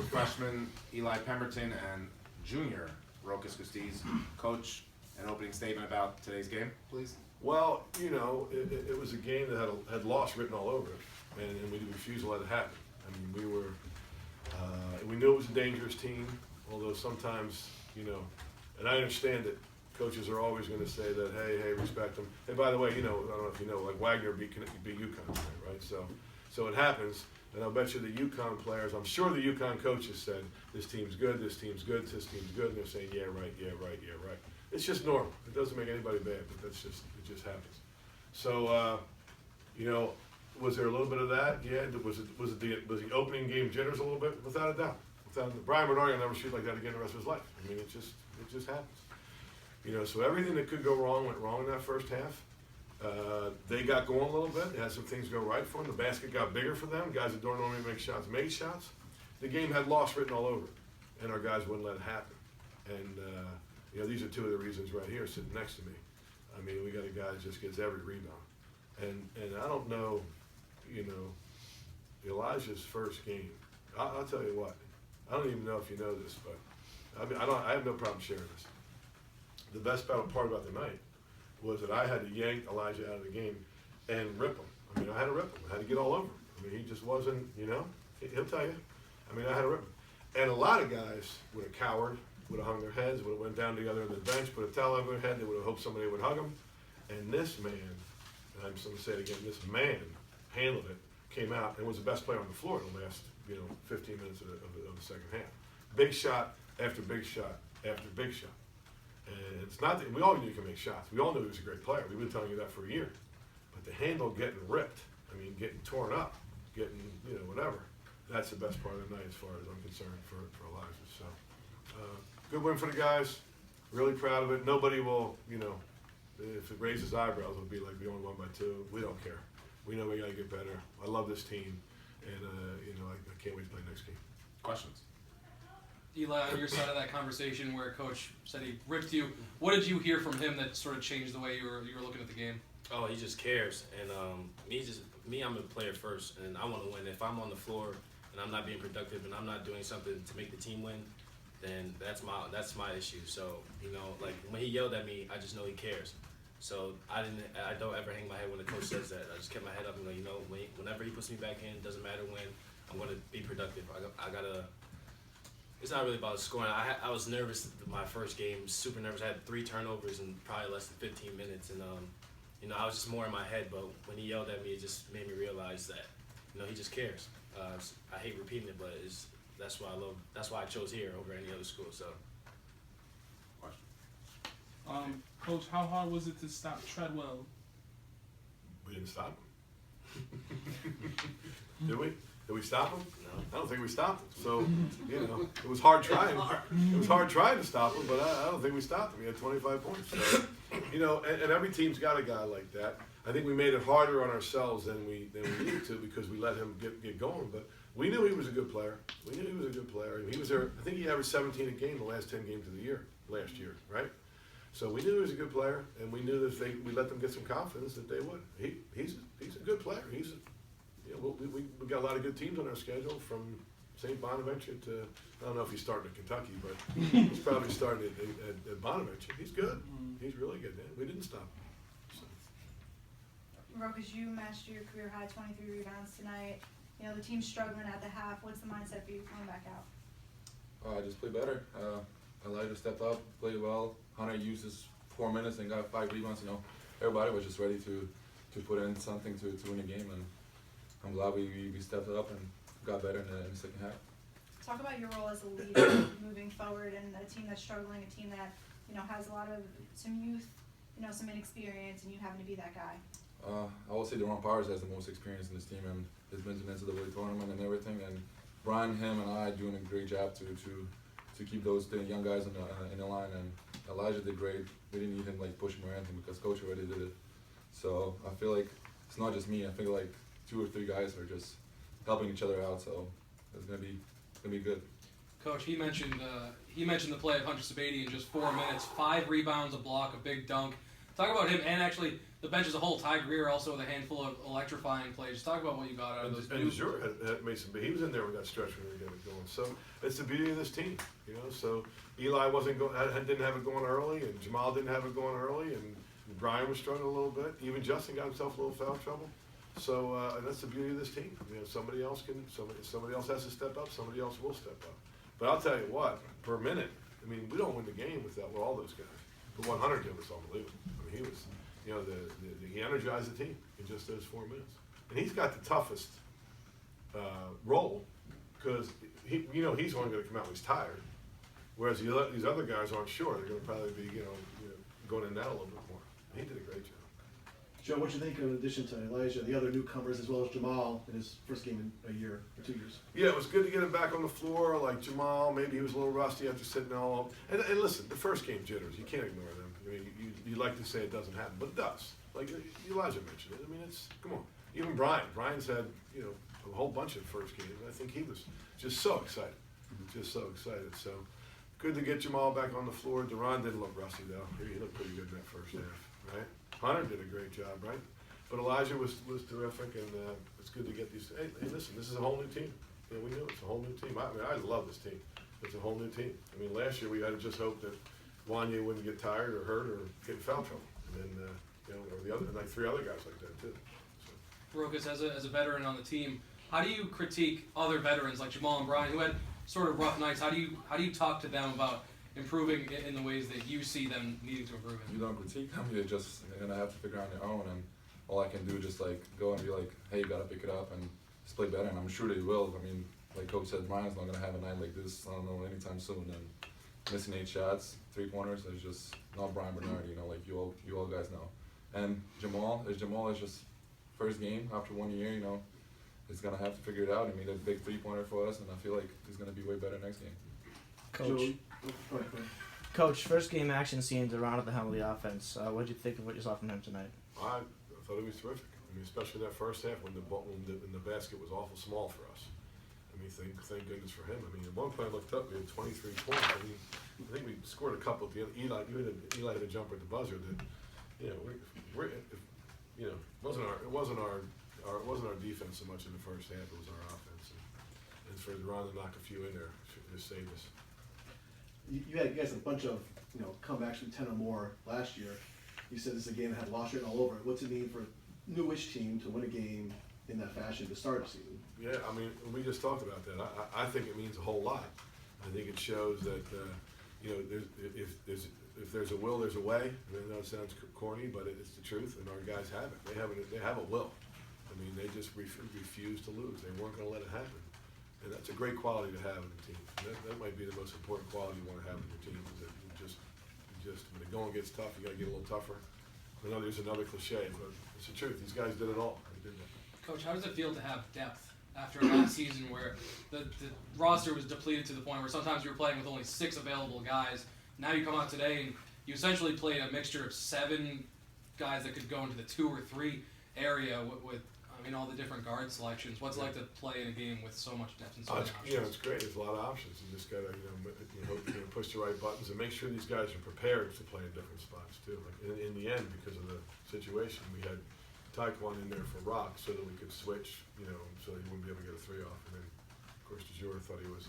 freshman Eli Pemberton and junior Rokas Custiz. Coach, an opening statement about today's game, please. Well, it was a game that had loss written all over it, and we refused to let it happen. I mean, we knew it was a dangerous team, although sometimes, and I understand that coaches are always going to say that, hey, respect them. Hey, by the way, I don't know if you know, like Wagner beat UConn tonight, right? So it happens, and I'll bet you the UConn players, I'm sure the UConn coaches said, this team's good, this team's good, this team's good, and they're saying, yeah, right, yeah, right, yeah, right. It's just normal. It doesn't make anybody bad, but it just happens. So, was there a little bit of that? Yeah. Was the opening game jitters a little bit? Without a doubt. Brian Bernard will never shoot like that again the rest of his life. I mean, it just happens. So everything that could go wrong went wrong in that first half. They got going a little bit. They had some things go right for them. The basket got bigger for them. Guys that don't normally make shots made shots. The game had loss written all over it, and our guys wouldn't let it happen. And these are two of the reasons right here sitting next to me. I mean, we got a guy that just gets every rebound. And I don't know, Elijah's first game. I'll tell you what. I don't even know if you know this, but I have no problem sharing this. The best part about the night was that I had to yank Elijah out of the game and rip him. I mean, I had to rip him. I had to get all over him. I mean, he just wasn't, he'll tell you. I mean, I had to rip him. And a lot of guys would have cowered, would have hung their heads, would have went down to the other end of the bench, put a towel over their head, they would have hoped somebody would hug them. And this man, and I'm just going to say it again, this man handled it, came out, and was the best player on the floor in the last 15 minutes of the second half. Big shot after big shot after big shot. And it's not that we all knew he could make shots. We all knew he was a great player. We've been telling you that for a year. But the handle getting ripped, getting torn up, getting, whatever, that's the best part of the night as far as I'm concerned for Elijah. So, good win for the guys. Really proud of it. Nobody will, if it raises eyebrows, it'll be like we only won by 2. We don't care. We know we got to get better. I love this team, and I can't wait to play next game. Questions? Eli, on your side of that conversation where Coach said he ripped you, what did you hear from him that sort of changed the way you were looking at the game? Oh, he just cares, and I'm a player first, and I want to win. If I'm on the floor and I'm not being productive and I'm not doing something to make the team win, then that's my issue. So like when he yelled at me, I just know he cares. So I don't ever hang my head when the coach says that. I just kept my head up and whenever he puts me back in, doesn't matter when, I'm going to be productive. I gotta. It's not really about scoring. I was nervous my first game, super nervous. I had 3 turnovers in probably less than 15 minutes, and I was just more in my head. But when he yelled at me, it just made me realize that he just cares. I hate repeating it, but that's why I chose here over any other school. So. Question. Coach, how hard was it to stop Treadwell? We didn't stop him. Did we? Did we stop him? No. I don't think we stopped him. So, it was hard trying. It was hard trying to stop him, but I don't think we stopped him. He had 25 points. So, and every team's got a guy like that. I think we made it harder on ourselves than we needed to because we let him get going. But we knew he was a good player. He was there. I think he averaged 17 a game the last 10 games of the year last year, right? So we knew he was a good player, and we knew that if we let them get some confidence that they would. He's a good player. We got a lot of good teams on our schedule from St. Bonaventure to, I don't know if he's starting at Kentucky, but he's probably starting at Bonaventure. He's good. He's really good. Man. We didn't stop him. So. Rokas, you matched your career high 23 rebounds tonight. The team's struggling at the half. What's the mindset for you coming back out? I just play better. Elijah stepped up, played well. Hunter used his 4 minutes and got 5 rebounds. Everybody was just ready to put in something to win the game, and I'm glad we stepped up and got better in the second half. Talk about your role as a leader moving forward in a team that's struggling, a team that has a lot of some youth, some inexperience, and you happen to be that guy. I would say Deron Powers has the most experience in this team and has been to the NCAA tournament and everything. And Brian, him, and I doing a great job to keep those young guys in the line. And Elijah did great. We didn't even push him or anything because Coach already did it. So I feel like it's not just me. I feel like 2 or 3 guys are just helping each other out. So it's gonna be good. Coach, he mentioned the play of Hunter Sabady in just 4 minutes, 5 rebounds, a block, a big dunk. Talk about him and actually the bench as a whole. Ty Greer also with a handful of electrifying plays. Just talk about what you got out of those. And Azure had made some. He was in there when that stretch when we got it going. So it's the beauty of this team, you know. So Eli didn't have it going early, and Jamal didn't have it going early, and Brian was struggling a little bit. Even Justin got himself a little foul trouble. So and that's the beauty of this team. You know, somebody else has to step up. Somebody else will step up. But I'll tell you what, per minute, I mean, we don't win the game without all those guys. But 100 did was unbelievable. I mean, he was, you know, he energized the team in just those 4 minutes. And he's got the toughest role because he's only going to come out when he's tired. Whereas these other guys aren't sure. They're going to probably be, going in that a little bit more. He did a great job. Joe, what you think in addition to Elijah, the other newcomers as well as Jamal in his first game in a year or 2 years? Yeah, it was good to get him back on the floor. Like Jamal, maybe he was a little rusty after sitting all. And listen, the first game jitters. You can't ignore them. I mean, you like to say it doesn't happen, but it does. Like Elijah mentioned it. I mean, come on. Even Brian's had a whole bunch of first games. I think he was just so excited, So good to get Jamal back on the floor. Duran didn't look rusty though. He looked pretty good in that first half, right? Hunter did a great job, right? But Elijah was terrific, and it's good to get these. Hey, listen, this is a whole new team. Yeah, we knew it's a whole new team. I mean, I love this team. It's a whole new team. I mean, last year we had to just hope that Wanye wouldn't get tired or hurt or get in foul trouble, and then or the other, like 3 other guys like that too. So. Rokas, as a veteran on the team, how do you critique other veterans like Jamal and Brian who had sort of rough nights? How do you talk to them about improving in the ways that you see them needing to improve in? You don't critique them, you're just gonna have to figure out on your own, and all I can do is just like go and be like, hey, you gotta pick it up and just play better, and I'm sure they will. I mean, like Coach said, Brian's not gonna have a night like this, I don't know, anytime soon, and missing 8 shots, 3-pointers, is just not Brian Bernard, like you all guys know. And Jamal is just first game after 1 year, he's gonna have to figure it out. I mean, a big 3-pointer for us, and I feel like he's gonna be way better next game. Joe, Coach, go ahead. Coach, first game action scenes around at the helm of the offense. What did you think of what you saw from him tonight? I thought it was terrific. I mean, especially that first half when the basket was awful small for us. I mean, thank goodness for him. I mean, at one point I looked up, we had 23 points. I mean, I think we scored a couple at the end. Eli hit a jumper at the buzzer that, it wasn't our defense so much in the first half. It was our offense, and for Ron to knock a few in there just saved us. You guys had a bunch of comebacks from 10 or more last year. You said this is a game that had loss written all over it. What's it mean for a newish team to win a game in that fashion to start a season? Yeah, I mean, we just talked about that. I think it means a whole lot. I think it shows that if there's a will, there's a way. I know it sounds corny, but it's the truth, and our guys have it. They have a will. I mean, they just refuse to lose. They weren't going to let it happen, and that's a great quality to have in the team. That might be the most important quality you want to have in your team. Is that you just when the going gets tough, you got to get a little tougher. I know there's another cliche, but it's the truth. These guys did it all. They did that. Coach, how does it feel to have depth after last season where the roster was depleted to the point where sometimes you were playing with only 6 available guys? Now you come out today and you essentially played a mixture of 7 guys that could go into the 2 or 3 area with all the different guard selections. What's it like to play in a game with so much depth and so many options? It's great. There's a lot of options. You just got to push the right buttons and make sure these guys are prepared to play in different spots too. Like in the end, because of the situation, we had Taekwon in there for Rock so that we could switch, so he wouldn't be able to get a 3 off. And then, of course, DeJour thought he was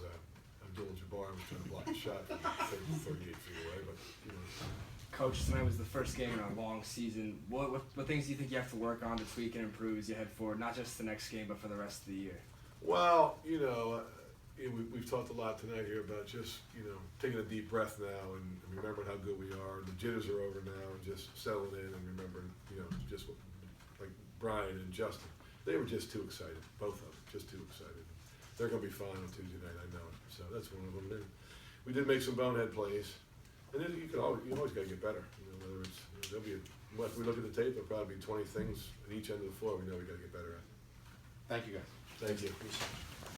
Abdul-Jabbar was trying to block a shot from 38 feet away. But Coach, tonight was the first game in a long season. What things do you think you have to work on to tweak and improve as you head forward, not just the next game, but for the rest of the year? Well, we've talked a lot tonight here about just, taking a deep breath now and remembering how good we are. The jitters are over now, and just settling in and remembering, just like Brian and Justin. They were just too excited, both of them, just too excited. They're going to be fine on Tuesday night, I know it. So that's one of them. And we did make some bonehead plays. And then you always got to get better. Whether it's if we look at the tape, there'll probably be 20 things at each end of the floor we know we got to get better at. Thank you guys. Thank you.